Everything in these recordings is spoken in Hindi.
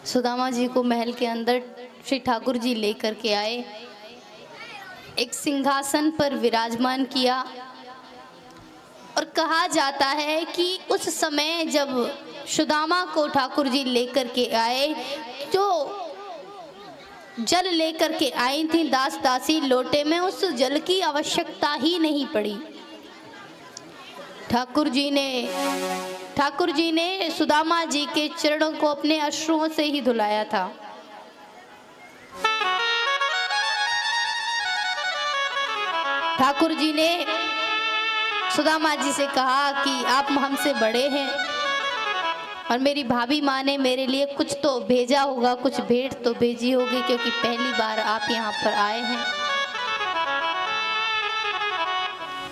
सुदामा जी को महल के अंदर श्री ठाकुर जी लेकर के आए, एक सिंहासन पर विराजमान किया। और कहा जाता है कि उस समय जब सुदामा को ठाकुर जी लेकर के आए, जो जल लेकर के आई थी दास दासी लोटे में, उस जल की आवश्यकता ही नहीं पड़ी। ठाकुर जी ने सुदामा जी के चरणों को अपने अश्रुओं से ही धुलाया था। ठाकुर जी ने सुदामा जी से कहा कि आप हमसे बड़े हैं और मेरी भाभी माँ ने मेरे लिए कुछ तो भेजा होगा, कुछ भेंट तो भेजी होगी, क्योंकि पहली बार आप यहाँ पर आए हैं।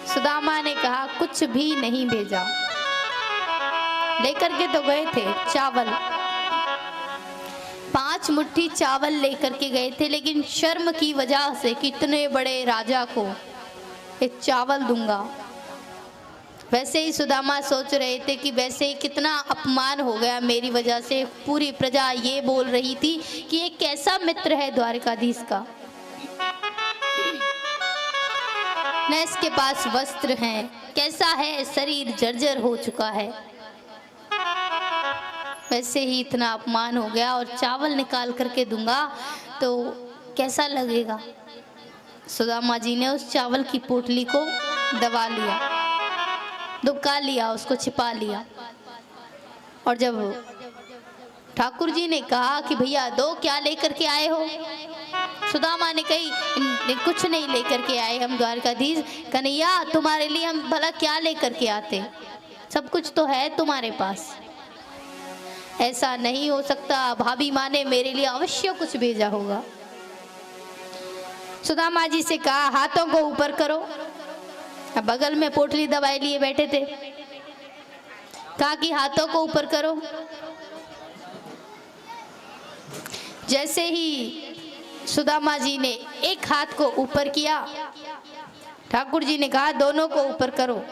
सुदामा ने कहा कुछ भी नहीं भेजा, लेकर के तो गए थे चावल, 5 मुट्ठी चावल लेकर के गए थे, लेकिन शर्म की वजह से कितने बड़े राजा को एक चावल दूंगा। वैसे ही सुदामा सोच रहे थे कि वैसे ही कितना अपमान हो गया मेरी वजह से। पूरी प्रजा ये बोल रही थी कि ये कैसा मित्र है द्वारकाधीश का, न इसके पास वस्त्र हैं, कैसा है, शरीर जर्जर हो चुका है। वैसे ही इतना अपमान हो गया और चावल निकाल करके दूंगा तो कैसा लगेगा। सुदामा जी ने उस चावल की पोटली को दबा लिया, दुबका लिया, उसको छिपा लिया। और जब ठाकुर जी ने कहा कि भैया दो, क्या लेकर के आए हो, सुदामा ने कही कुछ नहीं लेकर के आए हम द्वारकाधीश। कन्हैया तुम्हारे लिए हम भला क्या लेकर के आते, सब कुछ तो है तुम्हारे पास। ऐसा नहीं हो सकता, भाभी माँ ने मेरे लिए अवश्य कुछ भेजा होगा। सुदामा जी से कहा हाथों को ऊपर करो। अब बगल में पोटली दबाए लिए बैठे थे, कहा कि हाथों को ऊपर करो। जैसे ही सुदामा जी ने एक हाथ को ऊपर किया, ठाकुर जी ने कहा दोनों को ऊपर करो।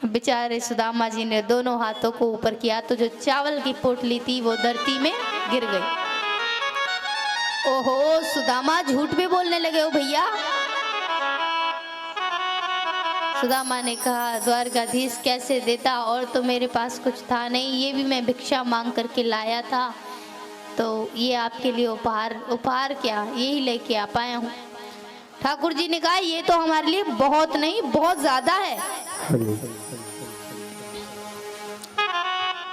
बेचारे सुदामा जी ने दोनों हाथों को ऊपर किया तो जो चावल की पोटली थी वो धरती में गिर गई। ओहो, सुदामा झूठ भी बोलने लगे हो भैया। सुदामा ने कहा द्वारकाधीश कैसे देता, और तो मेरे पास कुछ था नहीं, ये भी मैं भिक्षा मांग करके लाया था, तो ये आपके लिए उपहार क्या यही लेके आ पाया हूँ। ठाकुर जी ने कहा ये तो हमारे लिए बहुत नहीं, बहुत ज्यादा है।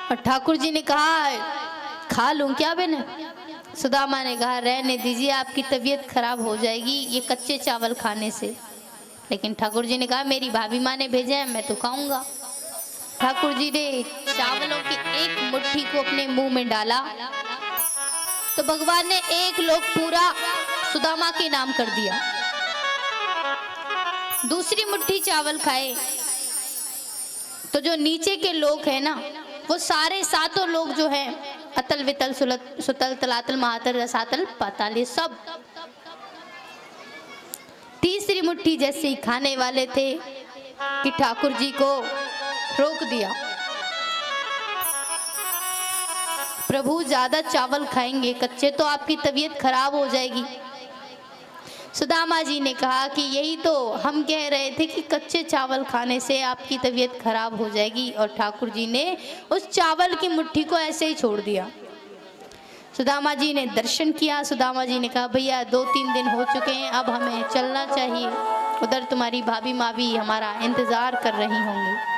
और ठाकुर जी ने कहा खा लूं क्या बहन। सुदामा ने कहा रहने दीजिए, आपकी तबीयत खराब हो जाएगी ये कच्चे चावल खाने से। लेकिन ठाकुर जी ने कहा मेरी भाभी माँ ने भेजा है, मैं तो खाऊंगा। ठाकुर जी ने चावलों की एक मुट्ठी को अपने मुंह में डाला तो भगवान ने एक लोग पूरा सुदामा के नाम कर दिया। दूसरी मुट्ठी चावल खाए तो जो नीचे के लोग हैं ना, वो सारे 7 लोग जो हैं, अतल वितल सुतल तलातल महातल रसातल पाताल, ये सब। तीसरी मुट्ठी जैसे ही खाने वाले थे कि ठाकुर जी को रोक दिया। प्रभु ज्यादा चावल खाएंगे कच्चे तो आपकी तबीयत खराब हो जाएगी। सुदामा जी ने कहा कि यही तो हम कह रहे थे कि कच्चे चावल खाने से आपकी तबीयत खराब हो जाएगी। और ठाकुर जी ने उस चावल की मुट्ठी को ऐसे ही छोड़ दिया। सुदामा जी ने दर्शन किया। सुदामा जी ने कहा भैया 2-3 दिन हो चुके हैं, अब हमें चलना चाहिए, उधर तुम्हारी भाभी माँ भी हमारा इंतजार कर रही होंगी।